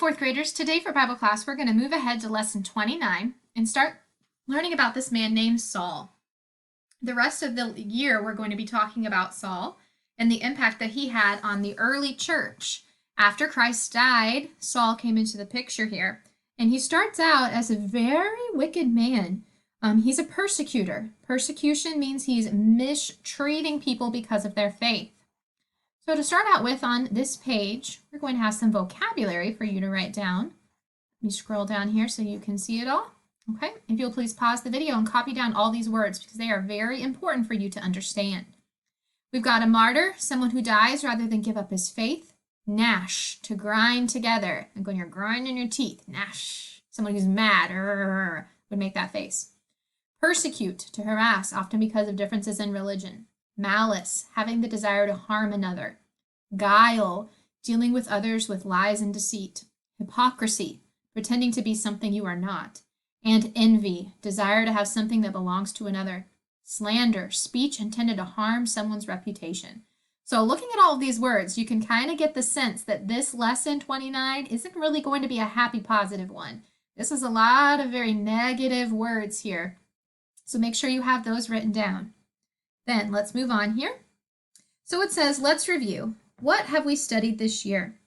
fourth graders. Today for Bible class, we're going to move ahead to lesson 29 and start learning about this man named Saul. The rest of the year, we're going to be talking about Saul and the impact that he had on the early church. After Christ died, Saul came into the picture here, and he starts out as a very wicked man. He's a persecutor. Persecution means he's mistreating people because of their faith. So to start out with on this page, we're going to have some vocabulary for you to write down. Let me scroll down here so you can see it all. Okay, if you'll please pause the video and copy down all these words because they are very important for you to understand. We've got a martyr, someone who dies rather than give up his faith. Gnash, to grind together. Like when you're grinding your teeth, gnash. Someone who's mad would make that face. Persecute, to harass, often because of differences in religion. Malice, having the desire to harm another. Guile, dealing with others with lies and deceit. Hypocrisy, pretending to be something you are not. And envy, desire to have something that belongs to another. Slander, speech intended to harm someone's reputation. So looking at all of these words, you can kind of get the sense that this lesson 29 isn't really going to be a happy, positive one. This is a lot of very negative words here. So make sure you have those written down. Then let's move on here. So it says, let's review. What have we studied this year?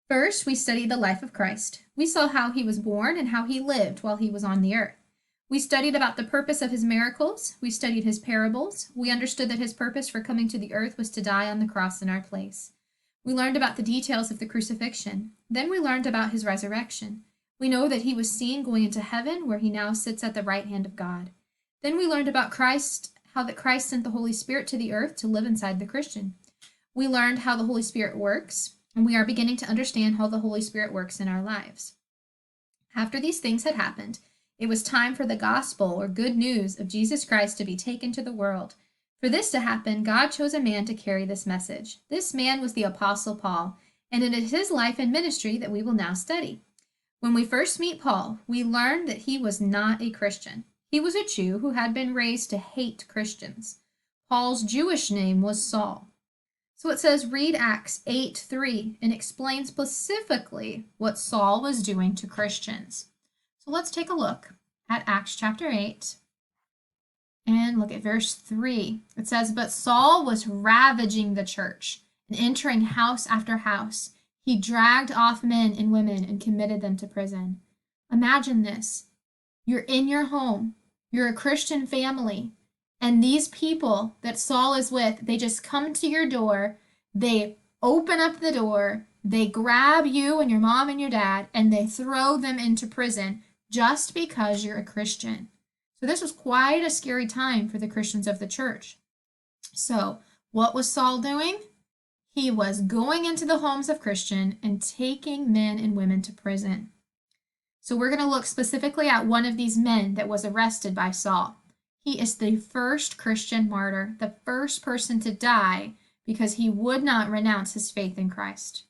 First, we studied the life of Christ. We saw how he was born and how he lived while he was on the earth. We studied about the purpose of his miracles. We studied his parables. We understood that his purpose for coming to the earth was to die on the cross in our place. We learned about the details of the crucifixion. Then we learned about his resurrection. We know that he was seen going into heaven, where he now sits at the right hand of God. Then we learned about Christ, how that Christ sent the Holy Spirit to the earth to live inside the Christian. We learned how the Holy Spirit works, and we are beginning to understand how the Holy Spirit works in our lives. After these things had happened, it was time for the gospel or good news of Jesus Christ to be taken to the world. For this to happen, God chose a man to carry this message. This man was the Apostle Paul, and it is his life and ministry that we will now study. When we first meet Paul, we learn that he was not a Christian. He was a Jew who had been raised to hate Christians. Paul's Jewish name was Saul. So it says, read Acts 8:3 and explain specifically what Saul was doing to Christians. So let's take a look at Acts chapter 8 and look at verse 3. It says, but Saul was ravaging the church and entering house after house. He dragged off men and women and committed them to prison. Imagine this. You're in your home. You're a Christian family. And these people that Saul is with, they just come to your door. They open up the door. They grab you and your mom and your dad, and they throw them into prison just because you're a Christian. So this was quite a scary time for the Christians of the church. So what was Saul doing? He was going into the homes of Christians and taking men and women to prison. So we're going to look specifically at one of these men that was arrested by Saul. He is the first Christian martyr, the first person to die because he would not renounce his faith in Christ.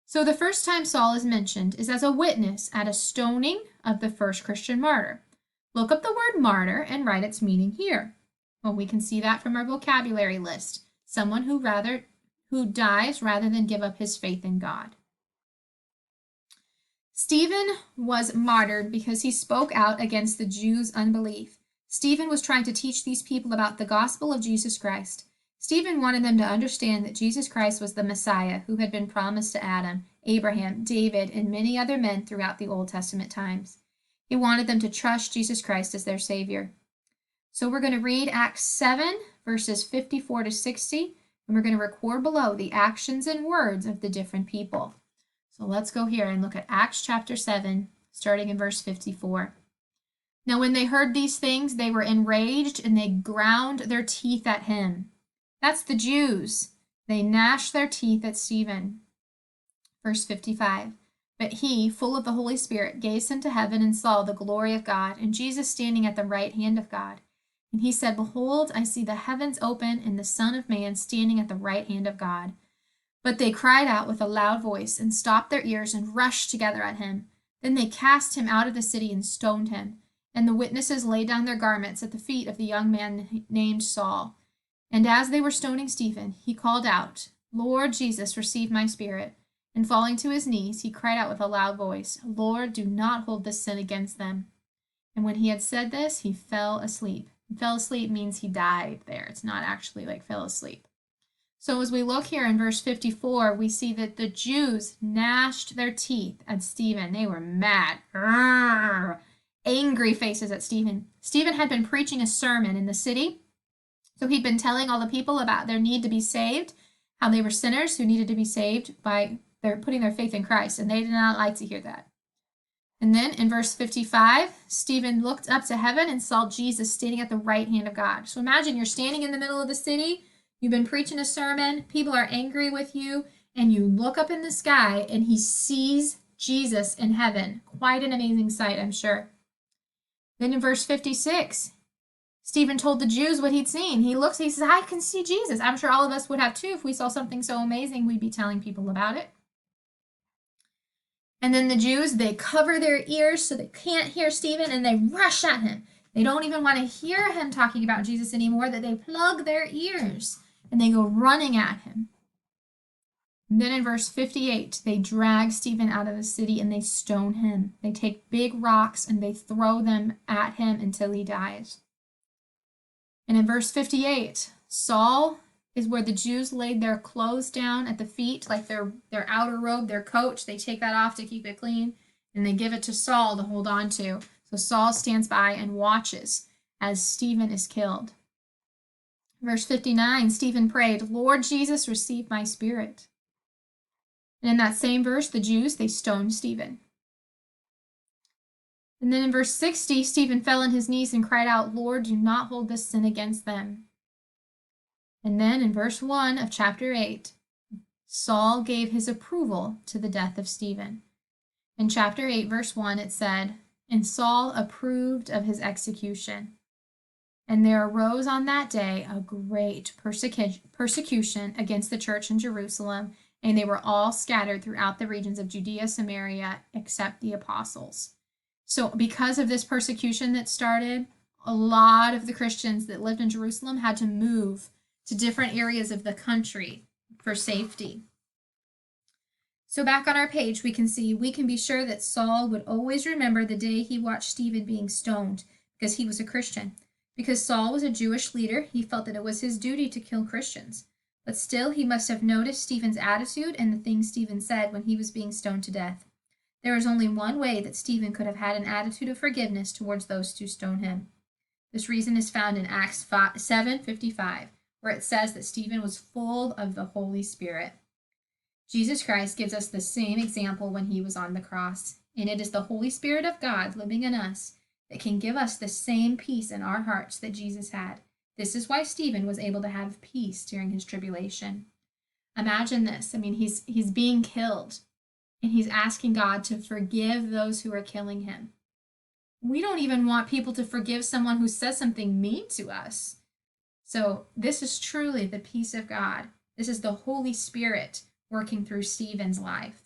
So the first time Saul is mentioned is as a witness at a stoning of the first Christian martyr. Look up the word martyr and write its meaning here. Well, we can see that from our vocabulary list. Someone who dies rather than give up his faith in God. Stephen was martyred because he spoke out against the Jews' unbelief. Stephen was trying to teach these people about the gospel of Jesus Christ. Stephen wanted them to understand that Jesus Christ was the Messiah who had been promised to Adam, Abraham, David, and many other men throughout the Old Testament times. He wanted them to trust Jesus Christ as their Savior. So we're going to read Acts 7, verses 54 to 60, and we're going to record below the actions and words of the different people. So let's go here and look at Acts chapter 7, starting in verse 54. Now when they heard these things, they were enraged, and they ground their teeth at him. That's the Jews. They gnashed their teeth at Stephen. Verse 55. But he, full of the Holy Spirit, gazed into heaven and saw the glory of God, and Jesus standing at the right hand of God. And he said, behold, I see the heavens open, and the Son of Man standing at the right hand of God. But they cried out with a loud voice, and stopped their ears, and rushed together at him. Then they cast him out of the city and stoned him. And the witnesses laid down their garments at the feet of the young man named Saul. And as they were stoning Stephen, he called out, Lord Jesus, receive my spirit. And falling to his knees, he cried out with a loud voice, Lord, do not hold this sin against them. And when he had said this, he fell asleep. Fell asleep means he died there. It's not actually like fell asleep. So as we look here in verse 54, we see that the Jews gnashed their teeth at Stephen. They were mad. Arrgh! Angry faces at Stephen. Stephen had been preaching a sermon in the city. So he'd been telling all the people about their need to be saved, how they were sinners who needed to be saved by their putting their faith in Christ. And they did not like to hear that. And then in verse 55, Stephen looked up to heaven and saw Jesus standing at the right hand of God. So imagine you're standing in the middle of the city. You've been preaching a sermon. People are angry with you. And you look up in the sky and he sees Jesus in heaven. Quite an amazing sight, I'm sure. Then in verse 56, Stephen told the Jews what he'd seen. He looks, he says, I can see Jesus. I'm sure all of us would have too. If we saw something so amazing, we'd be telling people about it. And then the Jews, they cover their ears so they can't hear Stephen, and they rush at him. They don't even want to hear him talking about Jesus anymore, that they plug their ears, and they go running at him. And then in verse 58, they drag Stephen out of the city and they stone him. They take big rocks and they throw them at him until he dies. And in verse 58, Saul is where the Jews laid their clothes down at the feet, like their outer robe, their coat. They take that off to keep it clean, and they give it to Saul to hold on to. So Saul stands by and watches as Stephen is killed. Verse 59, Stephen prayed, Lord Jesus, receive my spirit. And in that same verse, the Jews, they stoned Stephen. And then in verse 60, Stephen fell on his knees and cried out, Lord, do not hold this sin against them. And then in verse 1 of chapter 8, Saul gave his approval to the death of Stephen. In chapter 8, verse 1, it said, And Saul approved of his execution. And there arose on that day a great persecution against the church in Jerusalem, and they were all scattered throughout the regions of Judea, Samaria, except the apostles. So because of this persecution that started, a lot of the Christians that lived in Jerusalem had to move to different areas of the country for safety. So back on our page, we can be sure that Saul would always remember the day he watched Stephen being stoned because he was a Christian. Because Saul was a Jewish leader, he felt that it was his duty to kill Christians. But still, he must have noticed Stephen's attitude and the things Stephen said when he was being stoned to death. There was only one way that Stephen could have had an attitude of forgiveness towards those who stoned him. This reason is found in Acts 7:55, where it says that Stephen was full of the Holy Spirit. Jesus Christ gives us the same example when he was on the cross, and it is the Holy Spirit of God living in us that can give us the same peace in our hearts that Jesus had. This is why Stephen was able to have peace during his tribulation. Imagine this. I mean, he's being killed, and he's asking God to forgive those who are killing him. We don't even want people to forgive someone who says something mean to us. So this is truly the peace of God. This is the Holy Spirit working through Stephen's life.